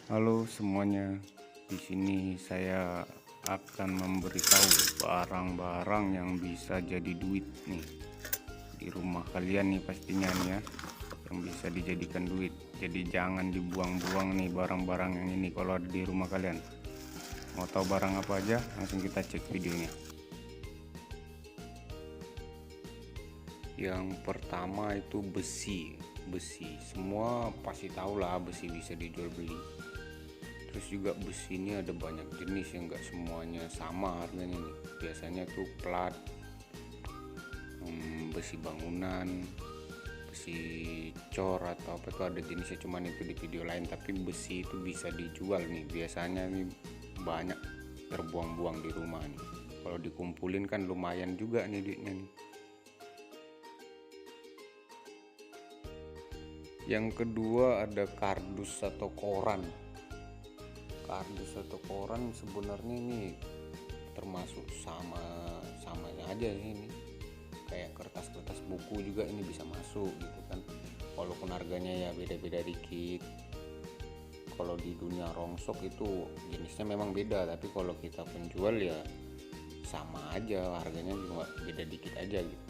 Halo semuanya, di sini saya akan memberitahu barang-barang yang bisa jadi duit nih di rumah kalian nih pastinya nih ya, yang bisa dijadikan duit. Jadi jangan dibuang-buang nih barang-barang yang ini kalau ada di rumah kalian. Mau tahu barang apa aja? Langsung kita cek videonya. Yang pertama itu besi. Semua pasti tahu lah besi bisa dijual beli. Terus juga besi ini ada banyak jenis yang enggak semuanya sama harganya nih. Biasanya tuh plat, besi bangunan, besi cor atau apa tuh ada jenisnya, cuman itu di video lain. Tapi besi itu bisa dijual nih. Biasanya nih banyak terbuang-buang di rumah nih. Kalau dikumpulin kan lumayan juga nih duitnya nih. Yang kedua ada kardus atau koran. Kardus atau koran sebenarnya ini termasuk samanya aja ini, kayak kertas-kertas buku juga ini bisa masuk gitu kan, walaupun harganya ya beda-beda dikit. Kalau di dunia rongsok itu jenisnya memang beda, tapi kalau kita penjual ya sama aja, harganya juga beda dikit aja gitu.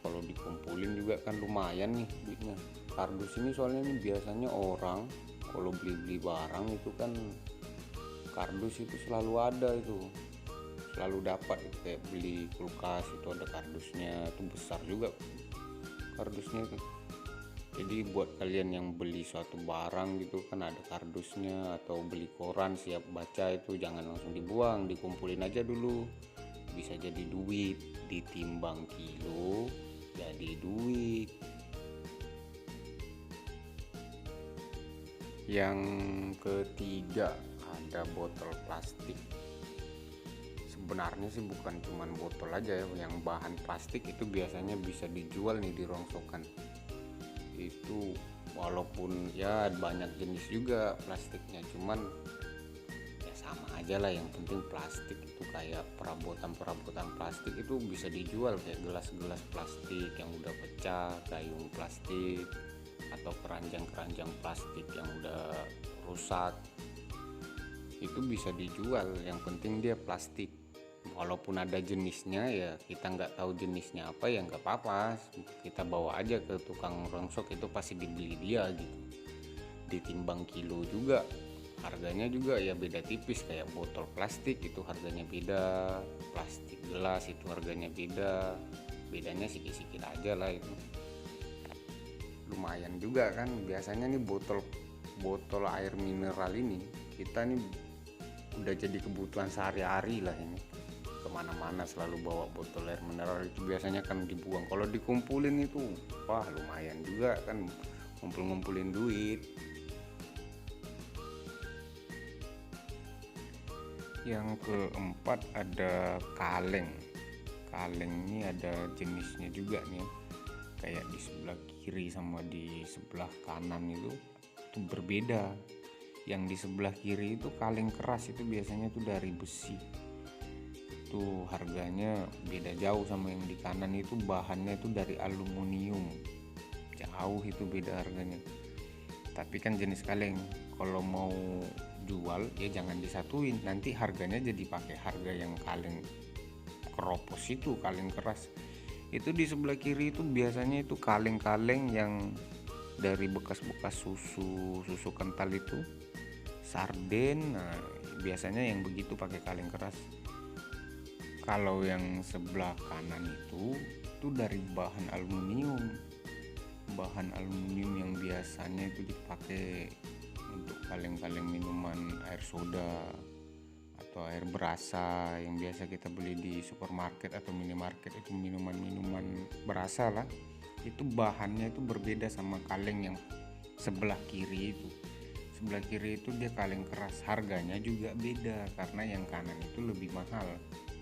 Kalau dikumpulin juga kan lumayan nih duitnya. Kardus ini soalnya nih biasanya orang kalau beli-beli barang itu kan kardus itu selalu ada, itu selalu dapat itu. Kayak beli kulkas itu ada kardusnya, itu besar juga kardusnya itu. Jadi buat kalian yang beli suatu barang gitu kan ada kardusnya, atau beli koran siap baca itu jangan langsung dibuang, dikumpulin aja dulu, bisa jadi duit, ditimbang kilo jadi duit. Yang ketiga ada botol plastik. Sebenarnya sih bukan cuman botol aja ya, yang bahan plastik itu biasanya bisa dijual nih di rongsokan. Itu walaupun ya banyak jenis juga plastiknya, cuman ya sama aja lah, yang penting plastik itu. Kayak perabotan plastik itu bisa dijual, kayak gelas-gelas plastik yang udah pecah, gayung plastik, atau keranjang plastik yang udah rusak, itu bisa dijual. Yang penting dia plastik, walaupun ada jenisnya ya kita nggak tahu jenisnya apa ya nggak apa-apa, kita bawa aja ke tukang rongsok, itu pasti dibeli dia gitu. Ditimbang kilo juga, harganya juga ya beda tipis. Kayak botol plastik itu harganya beda, plastik gelas itu harganya beda, bedanya sikit-sikit aja lah itu. Lumayan juga kan. Biasanya nih botol air mineral ini kita nih udah jadi kebutuhan sehari-hari lah ini, kemana-mana selalu bawa botol air mineral. Itu biasanya kan dibuang, kalau dikumpulin itu wah lumayan juga kan, ngumpulin duit. Yang keempat ada kaleng. Ini ada jenisnya juga nih, kayak di sebelah kiri sama di sebelah kanan itu berbeda. Yang di sebelah kiri itu kaleng keras, itu biasanya tuh dari besi, itu harganya beda jauh. Sama yang di kanan itu bahannya itu dari aluminium, jauh itu beda harganya. Tapi kan jenis kaleng, kalau mau jual ya jangan disatuin, nanti harganya jadi pakai harga yang kaleng keropos itu, kaleng keras. Itu di sebelah kiri itu biasanya itu kaleng-kaleng yang dari bekas-bekas susu kental itu, sarden. Nah biasanya yang begitu pakai kaleng keras. Kalau yang sebelah kanan itu dari bahan aluminium yang biasanya itu dipakai untuk kaleng-kaleng minuman air soda atau air berasa yang biasa kita beli di supermarket atau minimarket. Itu minuman berasa lah, itu bahannya itu berbeda sama kaleng yang sebelah kiri itu. Sebelah kiri itu dia kaleng keras, harganya juga beda karena yang kanan itu lebih mahal,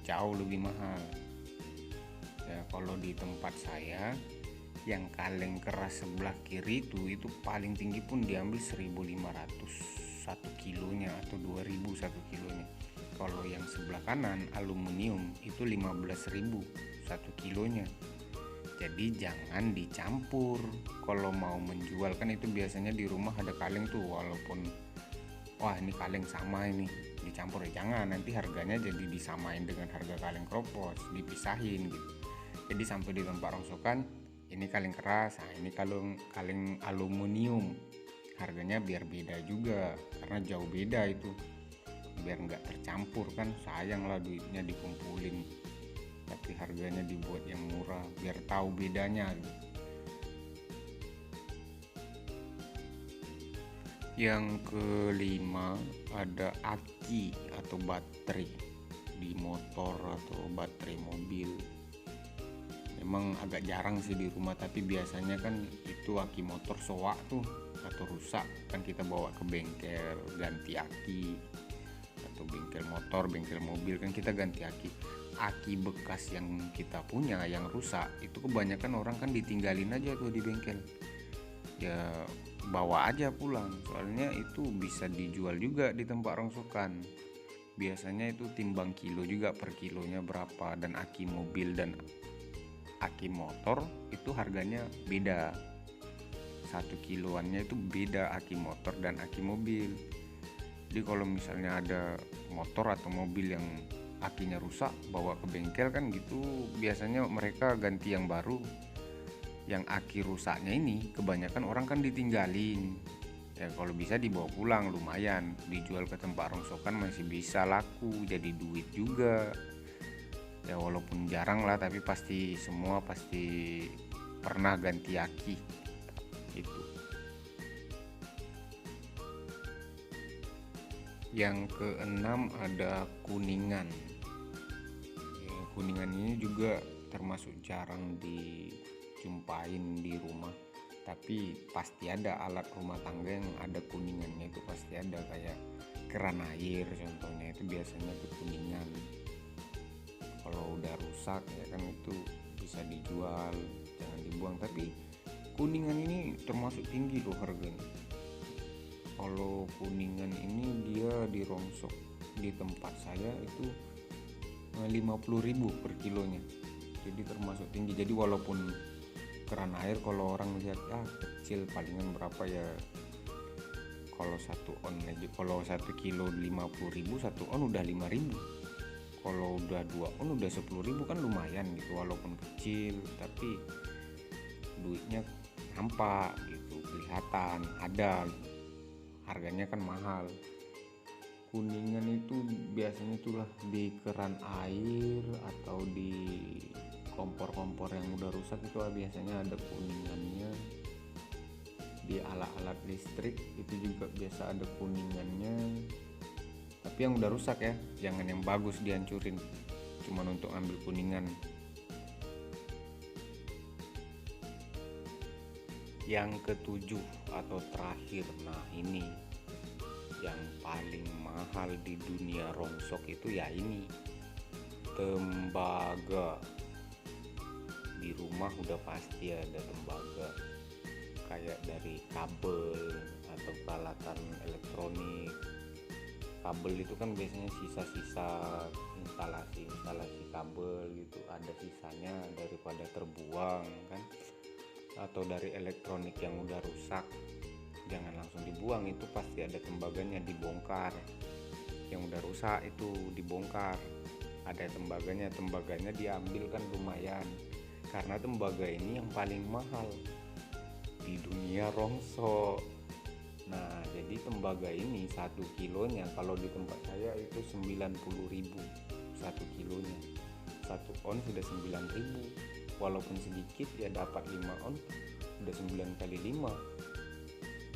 jauh lebih mahal ya. Kalau di tempat saya yang kaleng keras sebelah kiri itu paling tinggi pun diambil 1.500 1 kilonya atau 2.000 1 kilonya. Kalau yang sebelah kanan aluminium itu 15.000 1 kilonya. Jadi jangan dicampur kalau mau menjual kan. Itu biasanya di rumah ada kaleng tuh, walaupun wah ini kaleng sama ini dicampur, ya jangan, nanti harganya jadi disamain dengan harga kaleng kropos, dipisahin gitu. Jadi sampai di tempat rongsokan ini kaleng keras, nah ini kaleng aluminium, harganya biar beda juga karena jauh beda itu, biar nggak tercampur kan, sayang lah duitnya dikumpulin tapi harganya dibuat yang murah biar tahu bedanya gitu. Yang kelima ada aki atau baterai di motor atau baterai mobil. Memang agak jarang sih di rumah, tapi biasanya kan itu aki motor soak tuh atau rusak kan kita bawa ke bengkel ganti aki, atau bengkel motor, bengkel mobil kan kita ganti aki. Aki bekas yang kita punya yang rusak itu kebanyakan orang kan ditinggalin aja tuh di bengkel, ya bawa aja pulang, soalnya itu bisa dijual juga di tempat rongsokan. Biasanya itu timbang kilo juga, per kilonya berapa, dan aki mobil dan aki motor itu harganya beda, 1 kiloannya itu beda aki motor dan aki mobil. Jadi kalau misalnya ada motor atau mobil yang akinya rusak bawa ke bengkel kan gitu, biasanya mereka ganti yang baru. Yang aki rusaknya ini kebanyakan orang kan ditinggalin, ya kalau bisa dibawa pulang, lumayan dijual ke tempat rongsokan masih bisa laku jadi duit juga ya, walaupun jarang lah tapi pasti semua pasti pernah ganti aki itu. Yang keenam ada kuningan. Ya, kuningan ini juga termasuk jarang dijumpain di rumah, tapi pasti ada alat rumah tangga yang ada kuningannya, itu pasti ada, kayak keran air contohnya, itu biasanya itu kuningan. Kalau udah rusak ya kan itu bisa dijual, jangan dibuang. Tapi kuningan ini termasuk tinggi loh harganya. Kalau kuningan ini dia dirongsok di tempat saya itu 50.000 per kilonya, jadi termasuk tinggi. Jadi walaupun keran air kalau orang lihat kecil, palingan berapa ya, kalau 1 on aja, kalau 1 kilo 50.000, 1 on udah 5.000, kalau udah 2 on udah 10.000 kan lumayan gitu, walaupun kecil tapi duitnya nampak gitu, kelihatan ada, harganya kan mahal. Kuningan itu biasanya itulah di keran air atau di kompor-kompor yang udah rusak itu biasanya ada kuningannya. Di alat-alat listrik itu juga biasa ada kuningannya, tapi yang udah rusak ya, jangan yang bagus dihancurin cuman untuk ambil kuningan. Yang ketujuh atau terakhir, nah ini yang paling mahal di dunia rongsok itu ya ini, tembaga. Di rumah udah pasti ada tembaga, kayak dari kabel atau peralatan elektronik. Kabel itu kan biasanya sisa-sisa instalasi kabel gitu, ada sisanya daripada terbuang kan, atau dari elektronik yang udah rusak jangan langsung dibuang, itu pasti ada tembaganya, dibongkar. Yang udah rusak itu dibongkar, ada tembaganya diambil kan lumayan, karena tembaga ini yang paling mahal di dunia rongsok. Nah jadi tembaga ini 1 kilonya kalau di tempat saya itu 90.000 1 kilonya. 1 on sudah 9.000, walaupun sedikit ya dapat 5 on udah 9 kali 5.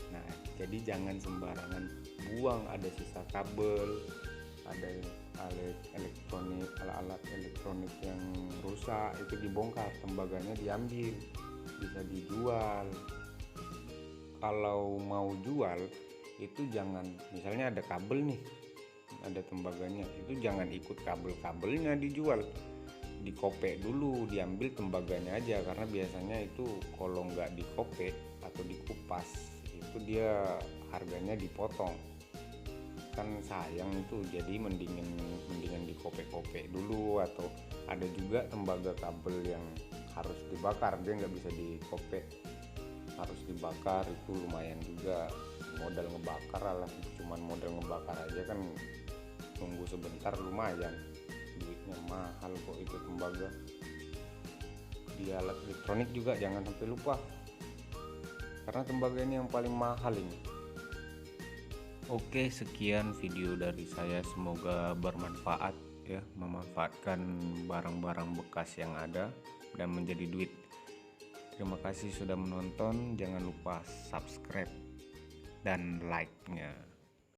Nah jadi jangan sembarangan buang, ada sisa kabel, ada alat elektronik yang rusak itu dibongkar, tembaganya diambil, bisa dijual. Kalau mau jual itu jangan, misalnya ada kabel nih, ada tembaganya, itu jangan ikut kabelnya dijual, dikopek dulu, diambil tembaganya aja, karena biasanya itu kalau nggak dikopek atau dikupas itu dia harganya dipotong kan, sayang itu. Jadi mendingan dikopek-kopek dulu, atau ada juga tembaga kabel yang harus dibakar, dia nggak bisa dikopek, harus dibakar, itu lumayan juga modal ngebakar lah, cuma cuman modal ngebakar aja kan nunggu sebentar lumayan, duitnya mahal kok itu tembaga. Di alat elektronik juga jangan sampai lupa, karena tembaga ini yang paling mahal ini. Oke, sekian video dari saya, semoga bermanfaat ya, memanfaatkan barang-barang bekas yang ada dan menjadi duit. Terima kasih sudah menonton, jangan lupa subscribe dan like-nya.